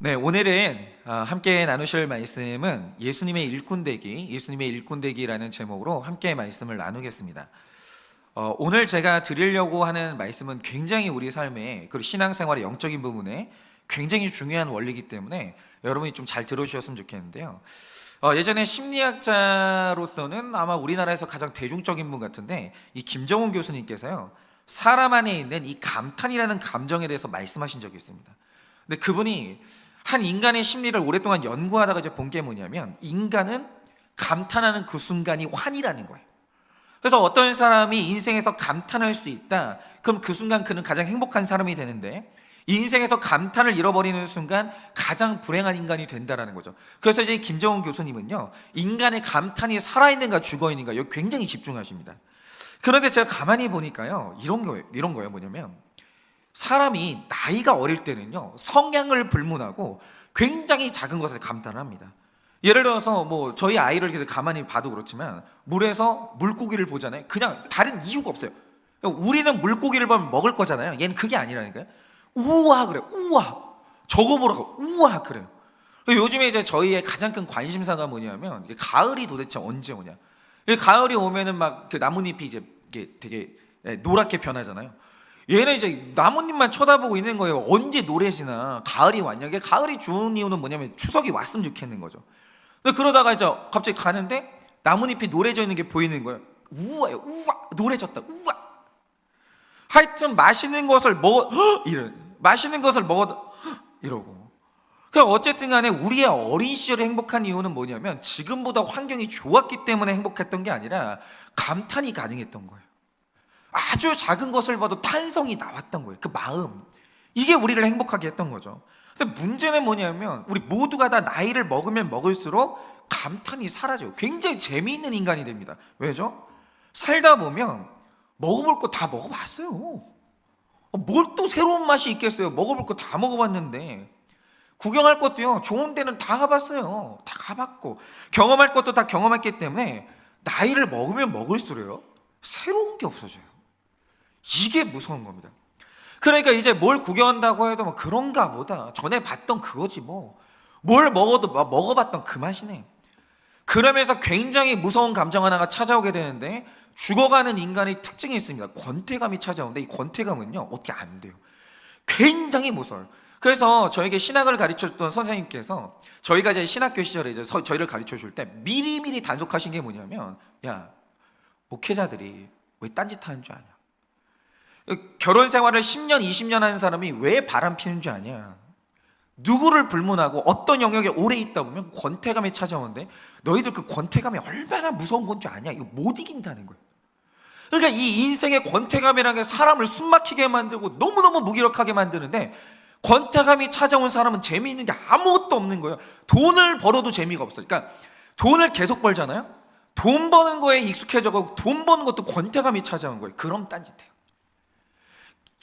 네, 오늘은 함께 나누실 말씀은 예수님의 일꾼되기라는 제목으로 함께 말씀을 나누겠습니다. 오늘 제가 드리려고 하는 말씀은 굉장히 우리 삶의 그리고 신앙생활의 영적인 부분에 굉장히 중요한 원리이기 때문에 여러분이 좀 잘 들어주셨으면 좋겠는데요. 예전에 심리학자로서는 아마 우리나라에서 가장 대중적인 분 같은데, 이 김정훈 교수님께서요, 사람 안에 있는 이 감탄이라는 감정에 대해서 말씀하신 적이 있습니다. 근데 그분이 한 인간의 심리를 오랫동안 연구하다가 이제 본 게 뭐냐면, 인간은 감탄하는 그 순간이 환이라는 거예요. 그래서 어떤 사람이 인생에서 감탄할 수 있다, 그럼 그 순간 그는 가장 행복한 사람이 되는데, 이 인생에서 감탄을 잃어버리는 순간 가장 불행한 인간이 된다라는 거죠. 그래서 이제 김정훈 교수님은요, 인간의 감탄이 살아있는가 죽어있는가 여기 굉장히 집중하십니다. 그런데 제가 가만히 보니까요, 이런 거예요. 뭐냐면, 사람이 나이가 어릴 때는요, 성향을 불문하고 굉장히 작은 것을 감탄을 합니다. 예를 들어서 뭐 저희 아이를 계속 가만히 봐도 그렇지만, 물에서 물고기를 보잖아요. 그냥 다른 이유가 없어요. 우리는 물고기를 보면 먹을 거잖아요. 얘는 그게 아니라니까요. 우와 그래요. 우와. 저거 보라고. 우와 그래요. 요즘에 이제 저희의 가장 큰 관심사가 뭐냐면, 가을이 도대체 언제 오냐. 가을이 오면은 막 그 나뭇잎이 이제 되게 노랗게 변하잖아요. 얘는 이제 나뭇잎만 쳐다보고 있는 거예요. 언제 노래지나 가을이 왔냐. 가을이 좋은 이유는 뭐냐면 추석이 왔으면 좋겠는 거죠. 근데 그러다가 이제 갑자기 가는데 나뭇잎이 노래져 있는 게 보이는 거예요. 우와요. 우와. 노래졌다. 우와. 하여튼 맛있는 것을 먹어 맛있는 것을 먹어 이러고. 그러니까 어쨌든 간에 우리의 어린 시절에 행복한 이유는 뭐냐면, 지금보다 환경이 좋았기 때문에 행복했던 게 아니라 감탄이 가능했던 거예요. 아주 작은 것을 봐도 탄성이 나왔던 거예요. 그 마음, 이게 우리를 행복하게 했던 거죠. 근데 문제는 뭐냐면, 우리 모두가 다 나이를 먹으면 먹을수록 감탄이 사라져요. 굉장히 재미있는 인간이 됩니다. 왜죠? 살다 보면 먹어볼 거 다 먹어봤어요. 뭘 또 새로운 맛이 있겠어요. 먹어볼 거 다 먹어봤는데. 구경할 것도요, 좋은 데는 다 가봤어요. 다 가봤고, 경험할 것도 다 경험했기 때문에 나이를 먹으면 먹을수록요, 새로운 게 없어져요. 이게 무서운 겁니다. 그러니까 이제 뭘 구경한다고 해도 뭐 그런가 보다, 전에 봤던 그거지 뭐. 뭘 먹어도 먹어봤던 그 맛이네. 그러면서 굉장히 무서운 감정 하나가 찾아오게 되는데, 죽어가는 인간의 특징이 있습니다. 권태감이 찾아오는데, 이 권태감은요, 어떻게 안 돼요. 굉장히 무서워요. 그래서 저에게 신학을 가르쳐줬던 선생님께서, 저희가 이제 신학교 시절에 이제 저희를 가르쳐줄 때 미리미리 단속하신 게 뭐냐면, 야, 목회자들이 왜 딴짓하는 줄 아냐. 결혼 생활을 10년, 20년 하는 사람이 왜 바람 피는 줄 아냐. 누구를 불문하고 어떤 영역에 오래 있다 보면 권태감이 찾아오는데, 너희들 그 권태감이 얼마나 무서운 건 줄 아냐. 이거 못 이긴다는 거예요. 그러니까 이 인생의 권태감이라는 게 사람을 숨막히게 만들고 너무너무 무기력하게 만드는데, 권태감이 찾아온 사람은 재미있는 게 아무것도 없는 거예요. 돈을 벌어도 재미가 없어요. 그러니까 돈을 계속 벌잖아요. 돈 버는 거에 익숙해져가고 돈 버는 것도 권태감이 찾아온 거예요. 그럼 딴짓해요.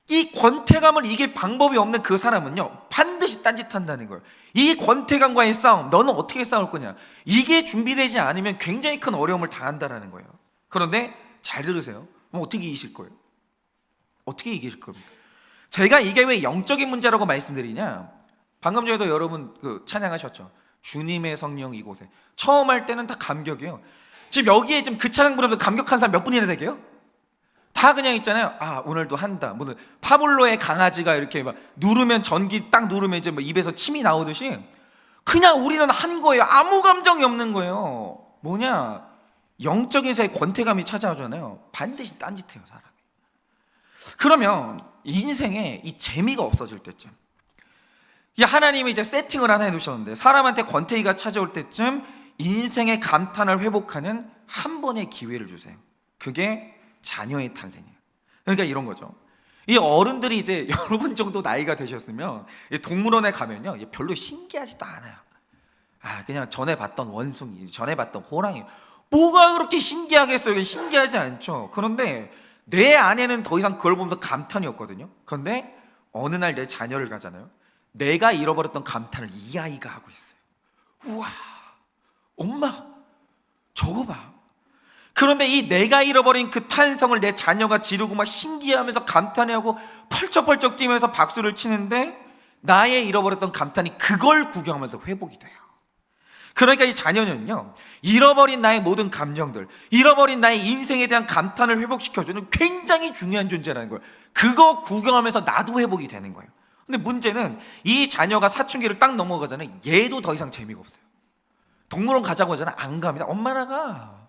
이 권태감을 이길 방법이 없는 그 사람은요, 반드시 딴짓한다는 거예요. 이 권태감과의 싸움, 너는 어떻게 싸울 거냐, 이게 준비되지 않으면 굉장히 큰 어려움을 당한다는 거예요. 그런데 잘 들으세요. 어떻게 이기실 거예요? 어떻게 이기실 겁니까? 제가 이게 왜 영적인 문제라고 말씀드리냐, 방금 전에도 여러분 그 찬양하셨죠. 주님의 성령 이곳에. 처음 할 때는 다 감격이에요. 지금 여기에 지금 그 찬양 부르면서 감격한 사람 몇 분이나 되게요? 다 그냥 있잖아요. 아, 오늘도 한다. 무슨 파블로의 강아지가 이렇게 막 누르면, 전기 딱 누르면 이제 뭐 입에서 침이 나오듯이 그냥 우리는 한 거예요. 아무 감정이 없는 거예요. 뭐냐? 영적인 세의 권태감이 찾아오잖아요. 반드시 딴짓해요, 사람이. 그러면 인생에 이 재미가 없어질 때쯤, 하나님이 이제 세팅을 하나 해두셨는데, 사람한테 권태기가 찾아올 때쯤 인생의 감탄을 회복하는 한 번의 기회를 주세요. 그게 자녀의 탄생이에요. 그러니까 이런 거죠. 이 어른들이 이제 여러분 정도 나이가 되셨으면 동물원에 가면요, 별로 신기하지도 않아요. 아, 그냥 전에 봤던 원숭이, 전에 봤던 호랑이, 뭐가 그렇게 신기하겠어요? 신기하지 않죠. 그런데 내 안에는 더 이상 그걸 보면서 감탄이 없거든요. 그런데 어느 날 내 자녀를 가잖아요. 내가 잃어버렸던 감탄을 이 아이가 하고 있어요. 우와, 엄마 저거 봐. 그런데 이 내가 잃어버린 그 탄성을 내 자녀가 지르고 막 신기해하면서 감탄해하고 펄쩍펄쩍 뛰면서 박수를 치는데, 나의 잃어버렸던 감탄이 그걸 구경하면서 회복이 돼요. 그러니까 이 자녀는요, 잃어버린 나의 모든 감정들, 잃어버린 나의 인생에 대한 감탄을 회복시켜주는 굉장히 중요한 존재라는 거예요. 그거 구경하면서 나도 회복이 되는 거예요. 근데 문제는 이 자녀가 사춘기를 딱 넘어가잖아요. 얘도 더 이상 재미가 없어요. 동물원 가자고 하잖아요. 안 갑니다. 엄마 나가.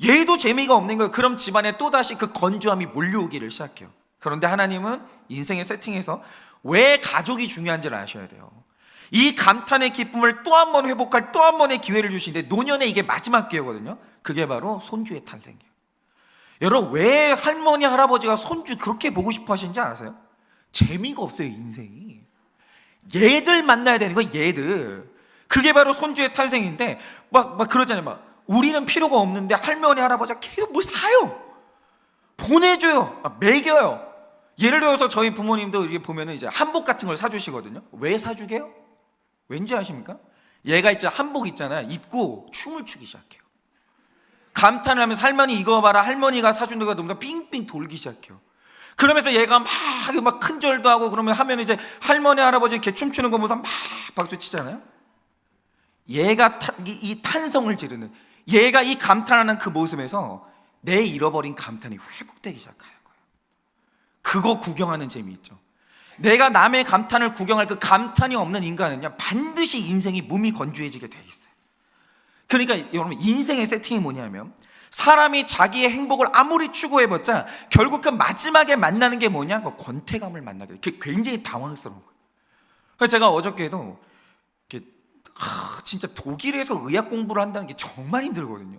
얘도 재미가 없는 거예요. 그럼 집안에 또다시 그 건조함이 몰려오기를 시작해요. 그런데 하나님은 인생의 세팅에서 왜 가족이 중요한지를 아셔야 돼요. 이 감탄의 기쁨을 또 한 번 회복할 또 한 번의 기회를 주시는데 노년에 이게 마지막 기회거든요. 그게 바로 손주의 탄생이에요. 여러분, 왜 할머니 할아버지가 손주 그렇게 보고 싶어 하시는지 아세요? 재미가 없어요, 인생이. 얘들 만나야 되는 거예요, 얘들. 그게 바로 손주의 탄생인데 막 그러잖아요. 막 우리는 필요가 없는데 할머니 할아버지가 계속 뭘 사요, 보내줘요, 먹여요. 예를 들어서 저희 부모님도 이렇게 보면은 이제 한복 같은 걸 사주시거든요. 왜 사주게요? 왠지 아십니까? 얘가 이제 한복 있잖아요. 입고 춤을 추기 시작해요. 감탄을 하면서 할머니 이거 봐라, 할머니가 사준 거가 너무 삥삥 돌기 시작해요. 그러면서 얘가 막 큰절도 하고 그러면 하면 이제 할머니 할아버지 이렇게 춤추는 거 보면서 막 박수 치잖아요. 얘가 이 탄성을 지르는, 얘가 이 감탄하는 그 모습에서 내 잃어버린 감탄이 회복되기 시작하는 거예요. 그거 구경하는 재미있죠. 내가 남의 감탄을 구경할 그 감탄이 없는 인간은요, 반드시 인생이 몸이 건조해지게 돼 있어요. 그러니까 여러분, 인생의 세팅이 뭐냐면 사람이 자기의 행복을 아무리 추구해봤자 결국 그 마지막에 만나는 게 뭐냐? 그 권태감을 만나게 돼요. 그게 굉장히 당황스러운 거예요. 그래서 제가 어저께도 진짜 독일에서 의학 공부를 한다는 게 정말 힘들거든요.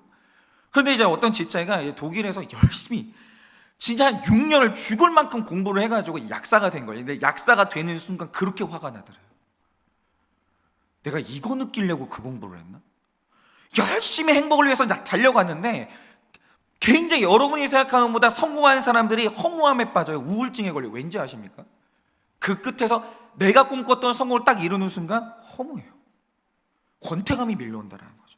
그런데 이제 어떤 지체가 독일에서 열심히 진짜 한 6년을 죽을 만큼 공부를 해가지고 약사가 된 거예요. 근데 약사가 되는 순간 그렇게 화가 나더래요. 내가 이거 느끼려고 그 공부를 했나? 열심히 행복을 위해서 달려갔는데 굉장히 여러분이 생각하는 것보다 성공한 사람들이 허무함에 빠져요. 우울증에 걸려요. 왠지 아십니까? 그 끝에서 내가 꿈꿨던 성공을 딱 이루는 순간 허무해요. 권태감이 밀려온다는 거죠.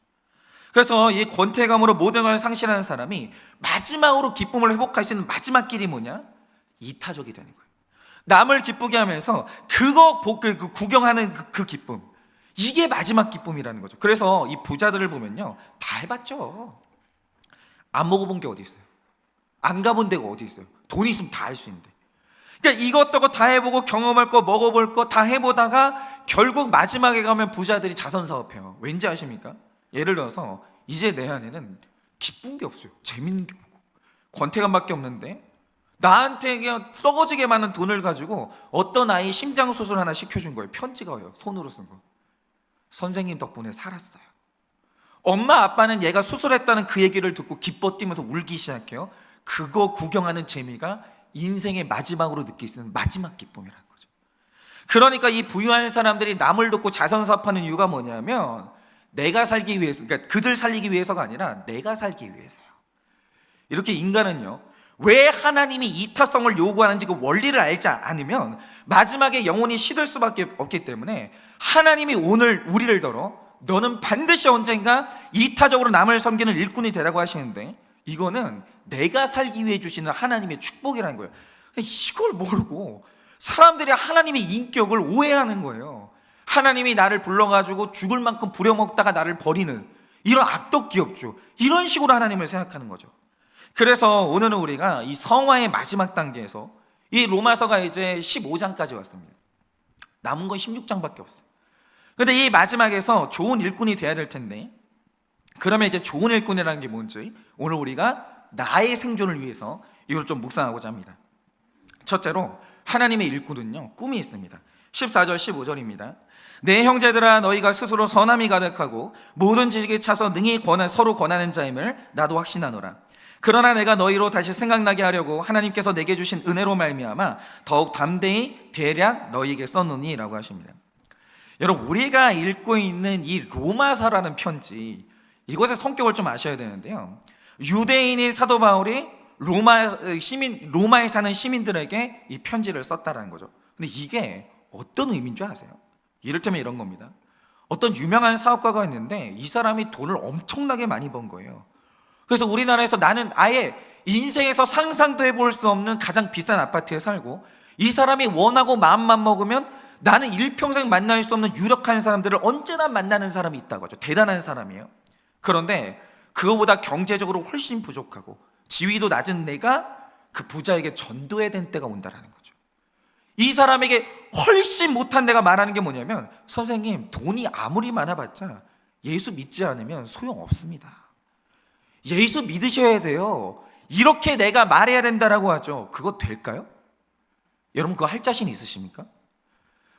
그래서 이 권태감으로 모든 걸 상실하는 사람이 마지막으로 기쁨을 회복할 수 있는 마지막 길이 뭐냐? 이타적이 되는 거예요. 남을 기쁘게 하면서 그거 구경하는 그 기쁨, 이게 마지막 기쁨이라는 거죠. 그래서 이 부자들을 보면요, 다 해봤죠. 안 먹어본 게 어디 있어요? 안 가본 데가 어디 있어요? 돈 있으면 다 할 수 있는데. 그러니까 이것저것 다 해보고 경험할 거 먹어볼 거 다 해보다가 결국 마지막에 가면 부자들이 자선사업해요. 왠지 아십니까? 예를 들어서 이제 내 안에는 기쁜 게 없어요. 재밌는 게 없고 권태감밖에 없는데 나한테 그냥 썩어지게 많은 돈을 가지고 어떤 아이 심장 수술 하나 시켜준 거예요. 편지가 와요. 손으로 쓴 거. 선생님 덕분에 살았어요. 엄마 아빠는 얘가 수술했다는 그 얘기를 듣고 기뻐 뛰면서 울기 시작해요. 그거 구경하는 재미가 인생의 마지막으로 느낄 수 있는 마지막 기쁨이라는 거죠. 그러니까 이 부유한 사람들이 남을 돕고 자선사업하는 이유가 뭐냐면 내가 살기 위해서, 그러니까 그들 살리기 위해서가 아니라 내가 살기 위해서요. 이렇게 인간은요, 왜 하나님이 이타성을 요구하는지 그 원리를 알지 않으면 마지막에 영혼이 시들 수밖에 없기 때문에 하나님이 오늘 우리를 더러 너는 반드시 언젠가 이타적으로 남을 섬기는 일꾼이 되라고 하시는데 이거는 내가 살기 위해 주시는 하나님의 축복이라는 거예요. 이걸 모르고 사람들이 하나님의 인격을 오해하는 거예요. 하나님이 나를 불러가지고 죽을 만큼 부려먹다가 나를 버리는 이런 악덕 기업주, 이런 식으로 하나님을 생각하는 거죠. 그래서 오늘은 우리가 이 성화의 마지막 단계에서 이 로마서가 이제 15장까지 왔습니다. 남은 건 16장밖에 없어요. 그런데 이 마지막에서 좋은 일꾼이 돼야 될 텐데, 그러면 이제 좋은 일꾼이라는 게 뭔지 오늘 우리가 나의 생존을 위해서 이걸 좀 묵상하고자 합니다. 첫째로 하나님의 일꾼은요, 꿈이 있습니다. 14절 15절입니다. 내 형제들아, 너희가 스스로 선함이 가득하고 모든 지식에 차서 능히 서로 권하는 자임을 나도 확신하노라. 그러나 내가 너희로 다시 생각나게 하려고 하나님께서 내게 주신 은혜로 말미암아 더욱 담대히 대략 너희에게 썼노니 라고 하십니다. 여러분, 우리가 읽고 있는 이 로마서라는 편지, 이것의 성격을 좀 아셔야 되는데요, 유대인인 사도 바울이 로마에 사는 시민들에게 이 편지를 썼다라는 거죠. 근데 이게 어떤 의미인 줄 아세요? 이를테면 이런 겁니다. 어떤 유명한 사업가가 있는데 이 사람이 돈을 엄청나게 많이 번 거예요. 그래서 우리나라에서 나는 아예 인생에서 상상도 해볼 수 없는 가장 비싼 아파트에 살고, 이 사람이 원하고 마음만 먹으면 나는 일평생 만날 수 없는 유력한 사람들을 언제나 만나는 사람이 있다고 하죠. 대단한 사람이에요. 그런데 그거보다 경제적으로 훨씬 부족하고 지위도 낮은 내가 그 부자에게 전도해야 된 때가 온다라는 거죠. 이 사람에게 훨씬 못한 내가 말하는 게 뭐냐면, 선생님, 돈이 아무리 많아봤자 예수 믿지 않으면 소용없습니다. 예수 믿으셔야 돼요. 이렇게 내가 말해야 된다라고 하죠. 그거 될까요? 여러분, 그거 할 자신 있으십니까?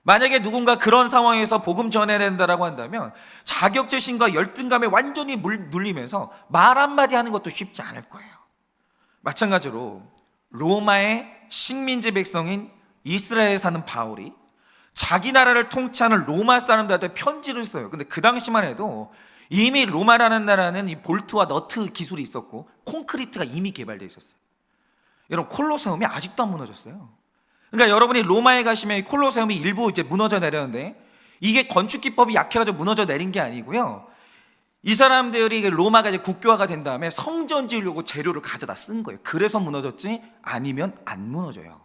만약에 누군가 그런 상황에서 복음 전해야 된다라고 한다면 자격지심과 열등감에 완전히 눌리면서 말 한마디 하는 것도 쉽지 않을 거예요. 마찬가지로 로마의 식민지 백성인 이스라엘에 사는 바울이 자기 나라를 통치하는 로마 사람들한테 편지를 써요. 근데 그 당시만 해도 이미 로마라는 나라는 이 볼트와 너트 기술이 있었고 콘크리트가 이미 개발되어 있었어요. 여러분, 콜로세움이 아직도 안 무너졌어요. 그러니까 여러분이 로마에 가시면 콜로세움이 일부 이제 무너져 내렸는데, 이게 건축 기법이 약해가지고 무너져 내린 게 아니고요. 이 사람들이 로마가 이제 국교화가 된 다음에 성전 지으려고 재료를 가져다 쓴 거예요. 그래서 무너졌지 아니면 안 무너져요.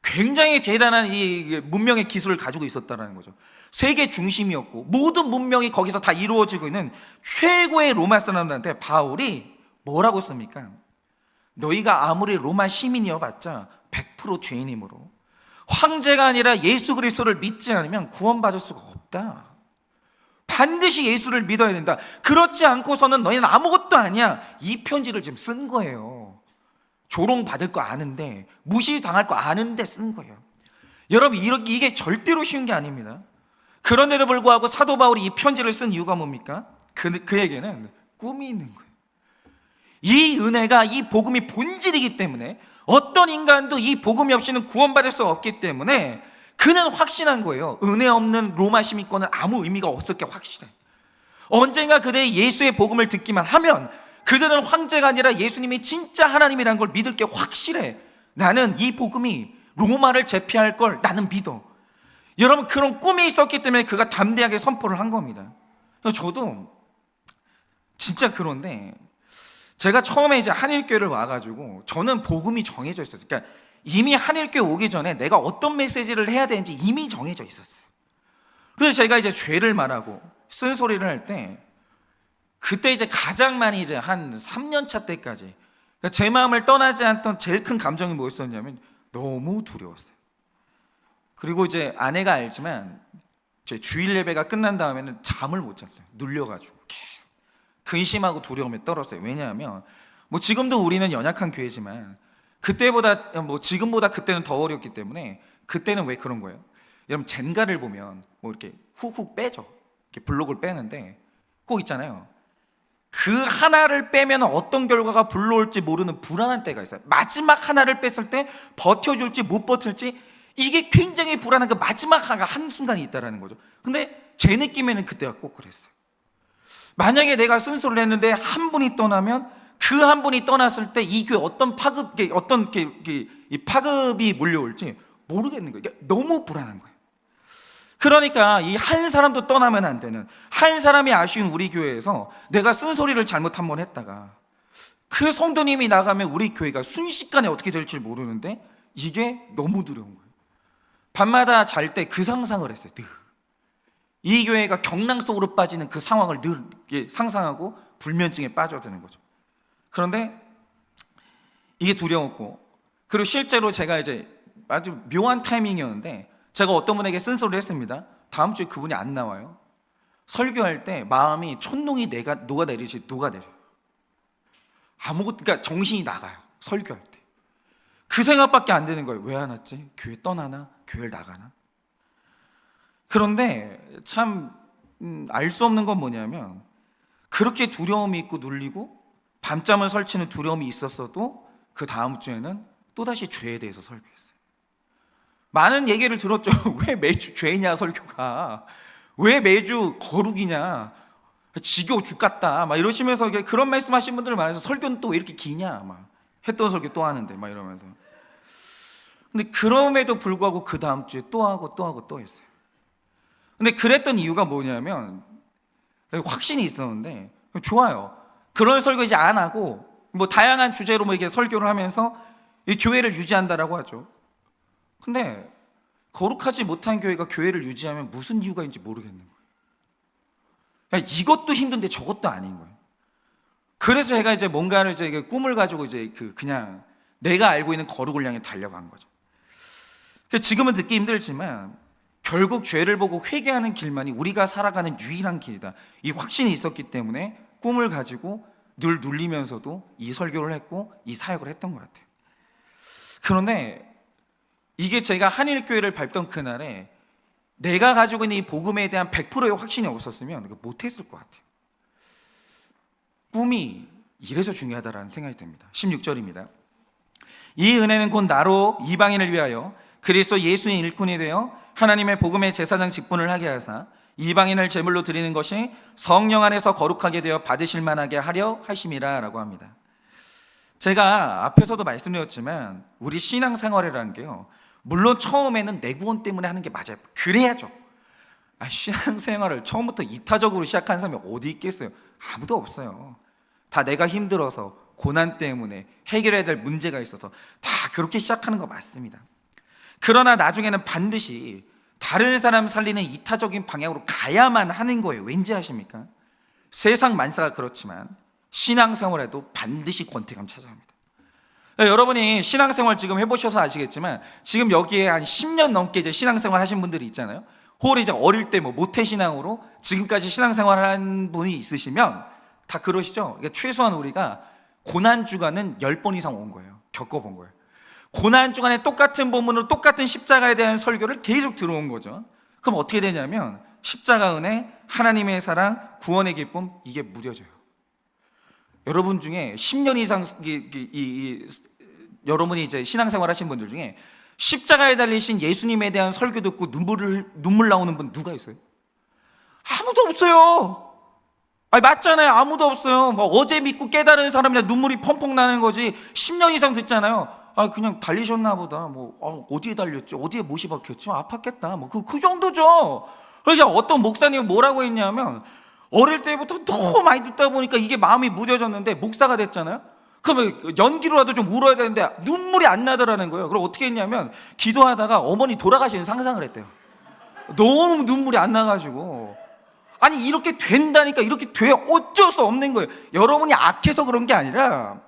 굉장히 대단한 이 문명의 기술을 가지고 있었다는 거죠. 세계 중심이었고 모든 문명이 거기서 다 이루어지고 있는 최고의 로마 사람들한테 바울이 뭐라고 씁니까? 너희가 아무리 로마 시민이어봤자 100% 죄인이므로 황제가 아니라 예수 그리스도를 믿지 않으면 구원받을 수가 없다. 반드시 예수를 믿어야 된다. 그렇지 않고서는 너희는 아무것도 아니야. 이 편지를 지금 쓴 거예요. 조롱받을 거 아는데, 무시당할 거 아는데 쓴 거예요. 여러분, 이게 절대로 쉬운 게 아닙니다. 그런데도 불구하고 사도 바울이 이 편지를 쓴 이유가 뭡니까? 그에게는 꿈이 있는 거예요. 이 은혜가, 이 복음이 본질이기 때문에 어떤 인간도 이 복음이 없이는 구원받을 수 없기 때문에 그는 확신한 거예요. 은혜 없는 로마 시민권은 아무 의미가 없을 게 확실해. 언젠가 그들이 예수의 복음을 듣기만 하면 그들은 황제가 아니라 예수님이 진짜 하나님이라는 걸 믿을 게 확실해. 나는 이 복음이 로마를 제패할 걸 나는 믿어. 여러분, 그런 꿈이 있었기 때문에 그가 담대하게 선포를 한 겁니다. 저도 진짜 그런데 제가 처음에 이제 한일교회를 와가지고 저는 복음이 정해져 있었어요. 그러니까 이미 한일교회 오기 전에 내가 어떤 메시지를 해야 되는지 이미 정해져 있었어요. 그래서 제가 이제 죄를 말하고 쓴소리를 할 때, 그때 이제 가장 많이 이제 한 3년 차 때까지 그러니까 제 마음을 떠나지 않던 제일 큰 감정이 뭐였었냐면 너무 두려웠어요. 그리고 이제 아내가 알지만 제 주일 예배가 끝난 다음에는 잠을 못 잤어요. 눌려가지고 계속 근심하고 두려움에 떨었어요. 왜냐하면 뭐 지금도 우리는 연약한 교회지만 그때보다 뭐 지금보다 그때는 더 어렸기 때문에, 그때는 왜 그런 거예요? 여러분, 젠가를 보면 뭐 이렇게 훅훅 빼죠. 이렇게 블록을 빼는데 꼭 있잖아요. 그 하나를 빼면 어떤 결과가 불러올지 모르는 불안한 때가 있어요. 마지막 하나를 뺐을 때 버텨줄지 못 버틸지, 이게 굉장히 불안한 그 마지막 한순간이 있다는 거죠. 근데 제 느낌에는 그때가 꼭 그랬어요. 만약에 내가 쓴소리를 했는데 한 분이 떠나면 그 한 분이 떠났을 때 이 교회 어떤 파급이 몰려올지 모르겠는 거예요. 너무 불안한 거예요. 그러니까 이 한 사람도 떠나면 안 되는, 한 사람이 아쉬운 우리 교회에서 내가 쓴소리를 잘못 한 번 했다가 그 성도님이 나가면 우리 교회가 순식간에 어떻게 될지 모르는데 이게 너무 두려운 거예요. 밤마다 잘 때 그 상상을 했어요. 늘 이 교회가 경랑 속으로 빠지는 그 상황을 늘 상상하고 불면증에 빠져드는 거죠. 그런데 이게 두려웠고, 그리고 실제로 제가 이제 아주 묘한 타이밍이었는데 제가 어떤 분에게 쓴소리를 했습니다. 다음 주에 그분이 안 나와요. 설교할 때 마음이 촛농이 녹아내리지 녹아내려요. 그러니까 정신이 나가요. 설교할 때 그 생각밖에 안 드는 거예요. 왜 안 왔지? 교회 떠나나? 교회를 나가나? 그런데 참 알 수 없는 건 뭐냐면, 그렇게 두려움이 있고 눌리고 밤잠을 설치는 두려움이 있었어도 그 다음 주에는 또다시 죄에 대해서 설교했어요. 많은 얘기를 들었죠. 왜 매주 죄냐 설교가, 왜 매주 거룩이냐, 지겨워 죽겠다 막 이러시면서 그런 말씀하신 분들 많아서 설교는 또 왜 이렇게 기냐 막 했던 설교 또 하는데 막 이러면서. 근데 그럼에도 불구하고 그 다음 주에 또 하고 또 하고 또 했어요. 근데 그랬던 이유가 뭐냐면 확신이 있었는데, 좋아요. 그런 설교 이제 안 하고 뭐 다양한 주제로 뭐 이렇게 설교를 하면서 이 교회를 유지한다라고 하죠. 근데 거룩하지 못한 교회가 교회를 유지하면 무슨 이유가 있는지 모르겠는 거예요. 그러니까 이것도 힘든데 저것도 아닌 거예요. 그래서 제가 이제 뭔가를 이제 꿈을 가지고 이제 그냥 내가 알고 있는 거룩을 향해 달려간 거죠. 지금은 듣기 힘들지만 결국 죄를 보고 회개하는 길만이 우리가 살아가는 유일한 길이다, 이 확신이 있었기 때문에 꿈을 가지고 늘 눌리면서도 이 설교를 했고 이 사역을 했던 것 같아요. 그런데 이게 제가 한일교회를 밟던 그날에 내가 가지고 있는 이 복음에 대한 100%의 확신이 없었으면 못했을 것 같아요. 꿈이 이래서 중요하다라는 생각이 듭니다. 16절입니다. 이 은혜는 곧 나로 이방인을 위하여 그리스도 예수의 일꾼이 되어 하나님의 복음의 제사장 직분을 하게 하사 이방인을 제물로 드리는 것이 성령 안에서 거룩하게 되어 받으실 만하게 하려 하심이라 라고 합니다. 제가 앞에서도 말씀드렸지만 우리 신앙생활이라는 게요, 물론 처음에는 내 구원 때문에 하는 게 맞아요. 그래야죠. 신앙생활을 처음부터 이타적으로 시작한 사람이 어디 있겠어요? 아무도 없어요. 다 내가 힘들어서 고난 때문에 해결해야 될 문제가 있어서 다 그렇게 시작하는 거 맞습니다. 그러나 나중에는 반드시 다른 사람 살리는 이타적인 방향으로 가야만 하는 거예요. 왠지 아십니까? 세상 만사가 그렇지만 신앙생활에도 반드시 권태감 찾아옵니다. 여러분이 신앙생활 지금 해보셔서 아시겠지만 지금 여기에 한 10년 넘게 이제 신앙생활 하신 분들이 있잖아요. 혹은 이제 어릴 때 모태신앙으로 지금까지 신앙생활 한 분이 있으시면 다 그러시죠? 그러니까 최소한 우리가 고난주간은 10번 이상 온 거예요. 겪어본 거예요. 고난주간에 똑같은 본문으로 똑같은 십자가에 대한 설교를 계속 들어온 거죠. 그럼 어떻게 되냐면 십자가 은혜, 하나님의 사랑, 구원의 기쁨, 이게 무뎌져요. 여러분 중에 10년 이상 여러분이 이제 신앙생활 하신 분들 중에 십자가에 달리신 예수님에 대한 설교 듣고 눈물 나오는 분 누가 있어요? 아무도 없어요. 맞잖아요. 아무도 없어요. 어제 믿고 깨달은 사람이라 눈물이 펑펑 나는 거지. 10년 이상 듣잖아요. 그냥 달리셨나 보다. 어디에 달렸죠? 어디에 못이 박혔죠? 아팠겠다. 그 정도죠. 그러니까 어떤 목사님이 뭐라고 했냐면 어릴 때부터 너무 많이 듣다 보니까 이게 마음이 무뎌졌는데 목사가 됐잖아요. 그러면 연기로라도 좀 울어야 되는데 눈물이 안 나더라는 거예요. 그럼 어떻게 했냐면 기도하다가 어머니 돌아가시는 상상을 했대요. 너무 눈물이 안 나가지고. 아니 이렇게 된다니까. 이렇게 돼. 어쩔 수 없는 거예요. 여러분이 악해서 그런 게 아니라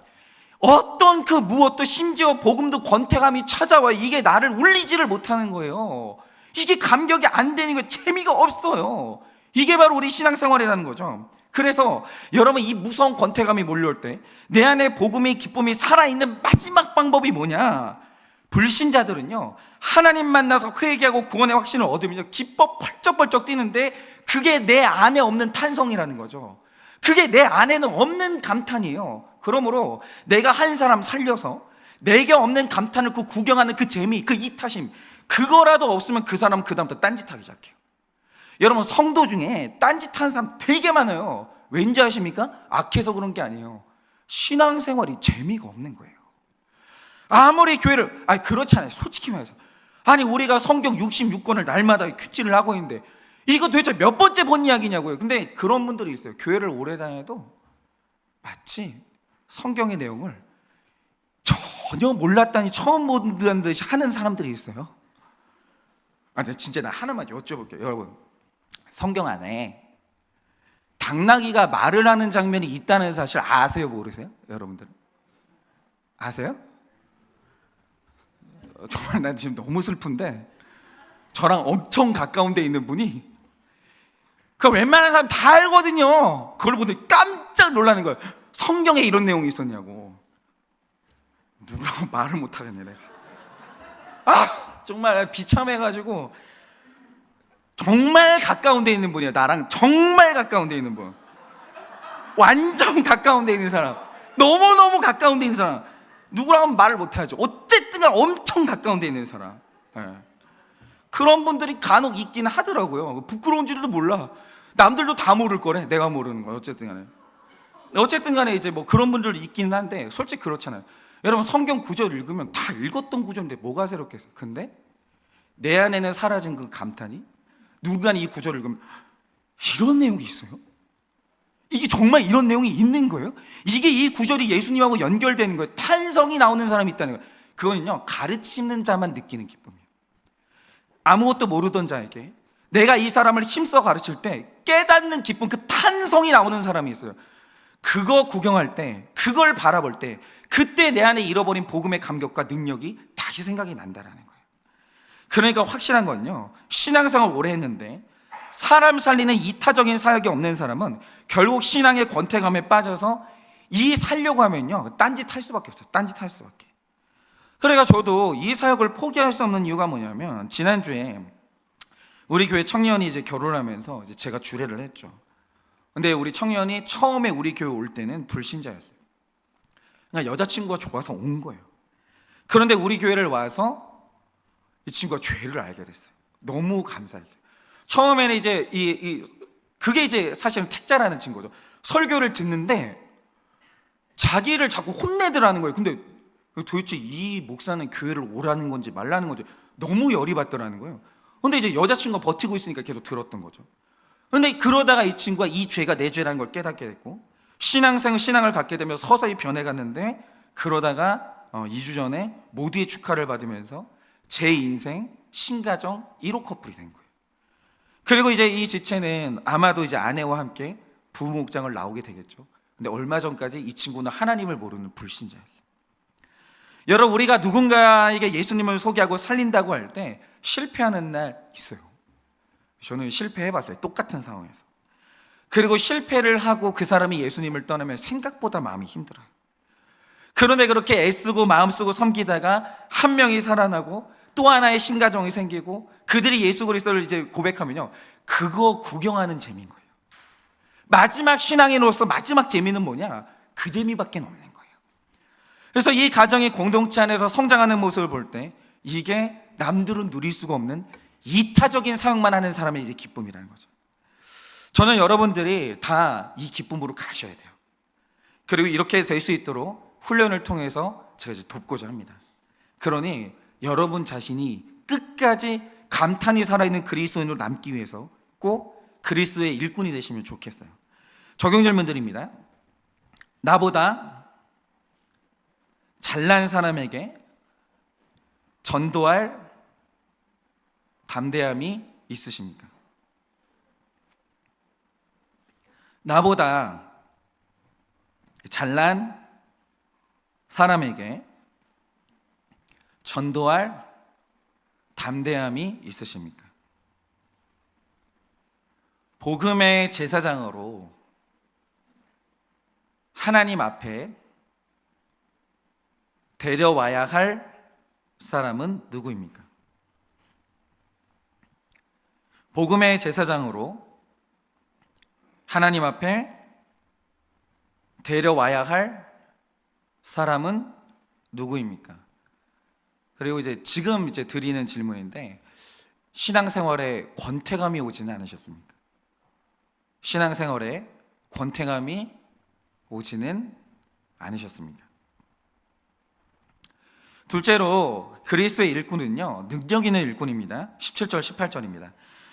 어떤 그 무엇도, 심지어 복음도 권태감이 찾아와 이게 나를 울리지를 못하는 거예요. 이게 감격이 안 되는 거예요. 재미가 없어요. 이게 바로 우리 신앙생활이라는 거죠. 그래서 여러분 이 무서운 권태감이 몰려올 때 내 안에 복음의 기쁨이 살아있는 마지막 방법이 뭐냐? 불신자들은요 하나님 만나서 회개하고 구원의 확신을 얻으면 기뻐 펄쩍펄쩍 뛰는데 그게 내 안에 없는 탄성이라는 거죠. 그게 내 안에는 없는 감탄이에요. 그러므로 내가 한 사람 살려서 내게 없는 감탄을 구경하는 그 재미, 그 이타심, 그거라도 없으면 그 사람은 그 다음부터 딴짓하기 시작해요. 여러분 성도 중에 딴짓하는 사람 되게 많아요. 왠지 아십니까? 악해서 그런 게 아니에요. 신앙생활이 재미가 없는 거예요. 아무리 교회를 그렇잖아요. 솔직히 말해서 우리가 성경 66권을 날마다 큐티를 하고 있는데 이거 도대체 몇 번째 본 이야기냐고요. 근데 그런 분들이 있어요. 교회를 오래 다녀도 마치 성경의 내용을 전혀 몰랐다니 처음 보는 듯이 하는 사람들이 있어요. 근데 진짜 나 하나만 여쭤볼게요. 여러분 성경 안에 당나귀가 말을 하는 장면이 있다는 사실 아세요? 모르세요? 여러분들 아세요? 정말 난 지금 너무 슬픈데 저랑 엄청 가까운 데 있는 분이 웬만한 사람 다 알거든요. 그걸 보더니 깜짝 놀라는 거예요. 성경에 이런 내용이 있었냐고. 누구랑 말을 못하겠네 내가. 정말 비참해가지고. 정말 가까운 데 있는 분이에요. 나랑 정말 가까운 데 있는 분. 완전 가까운 데 있는 사람. 너무너무 가까운 데 있는 사람. 누구랑 말을 못하죠. 어쨌든 엄청 가까운 데 있는 사람. 그런 분들이 간혹 있긴 하더라고요. 부끄러운 줄도 몰라. 남들도 다 모를 거래. 내가 모르는 거. 어쨌든 간에 이제 그런 분들도 있긴 한데 솔직히 그렇잖아요. 여러분 성경 구절 읽으면 다 읽었던 구절인데 뭐가 새롭겠어요. 근데 내 안에는 사라진 그 감탄이 누군가 이 구절을 읽으면 이런 내용이 있어요? 이게 정말 이런 내용이 있는 거예요? 이게 이 구절이 예수님하고 연결되는 거예요. 탄성이 나오는 사람이 있다는 거예요. 그거는요 가르치는 자만 느끼는 기쁨이에요. 아무것도 모르던 자에게 내가 이 사람을 힘써 가르칠 때 깨닫는 기쁨, 그 탄성이 나오는 사람이 있어요. 그거 구경할 때, 그걸 바라볼 때, 그때 내 안에 잃어버린 복음의 감격과 능력이 다시 생각이 난다라는 거예요. 그러니까 확실한 건요, 신앙생활 오래 했는데 사람 살리는 이타적인 사역이 없는 사람은 결국 신앙의 권태감에 빠져서 이 살려고 하면요, 딴짓 할 수밖에 없어요. 딴짓 할 수밖에. 그러니까 저도 이 사역을 포기할 수 없는 이유가 뭐냐면, 지난주에 우리 교회 청년이 이제 결혼하면서 이제 제가 주례를 했죠. 근데 우리 청년이 처음에 우리 교회 올 때는 불신자였어요. 그냥 여자친구가 좋아서 온 거예요. 그런데 우리 교회를 와서 이 친구가 죄를 알게 됐어요. 너무 감사했어요. 처음에는 이제 그게 이제 사실은 택자라는 친구죠. 설교를 듣는데 자기를 자꾸 혼내더라는 거예요. 근데 도대체 이 목사는 교회를 오라는 건지 말라는 건지 너무 열이 받더라는 거예요. 근데 이제 여자친구가 버티고 있으니까 계속 들었던 거죠. 근데 그러다가 이 친구가 이 죄가 내 죄라는 걸 깨닫게 됐고, 신앙을 갖게 되며 서서히 변해갔는데, 그러다가 2주 전에 모두의 축하를 받으면서 제 인생 신가정 1호 커플이 된 거예요. 그리고 이제 이 지체는 아마도 이제 아내와 함께 부부 목장을 나오게 되겠죠. 근데 얼마 전까지 이 친구는 하나님을 모르는 불신자였어요. 여러분, 우리가 누군가에게 예수님을 소개하고 살린다고 할 때 실패하는 날 있어요. 저는 실패해봤어요. 똑같은 상황에서. 그리고 실패를 하고 그 사람이 예수님을 떠나면 생각보다 마음이 힘들어요. 그런데 그렇게 애쓰고 마음 쓰고 섬기다가 한 명이 살아나고 또 하나의 신가정이 생기고 그들이 예수 그리스도를 이제 고백하면요, 그거 구경하는 재미인 거예요. 마지막 신앙인으로서 마지막 재미는 뭐냐? 그 재미밖에 없는 거예요. 그래서 이 가정이 공동체 안에서 성장하는 모습을 볼 때 이게 남들은 누릴 수가 없는 이타적인 사역만 하는 사람의 이제 기쁨이라는 거죠. 저는 여러분들이 다 이 기쁨으로 가셔야 돼요. 그리고 이렇게 될 수 있도록 훈련을 통해서 제가 이제 돕고자 합니다. 그러니 여러분 자신이 끝까지 감탄이 살아있는 그리스도인으로 남기 위해서 꼭 그리스도의 일꾼이 되시면 좋겠어요. 적용 질문드립니다. 나보다 잘난 사람에게 전도할 담대함이 있으십니까? 나보다 잘난 사람에게 전도할 담대함이 있으십니까? 복음의 제사장으로 하나님 앞에 데려와야 할 사람은 누구입니까? 복음의 제사장으로 하나님 앞에 데려와야 할 사람은 누구입니까? 그리고 이제 지금 이제 드리는 질문인데, 신앙생활에 권태감이 오지는 않으셨습니까? 신앙생활에 권태감이 오지는 않으셨습니까? 둘째로 그리스도의 일꾼은요, 능력 있는 일꾼입니다. 17절 18절입니다.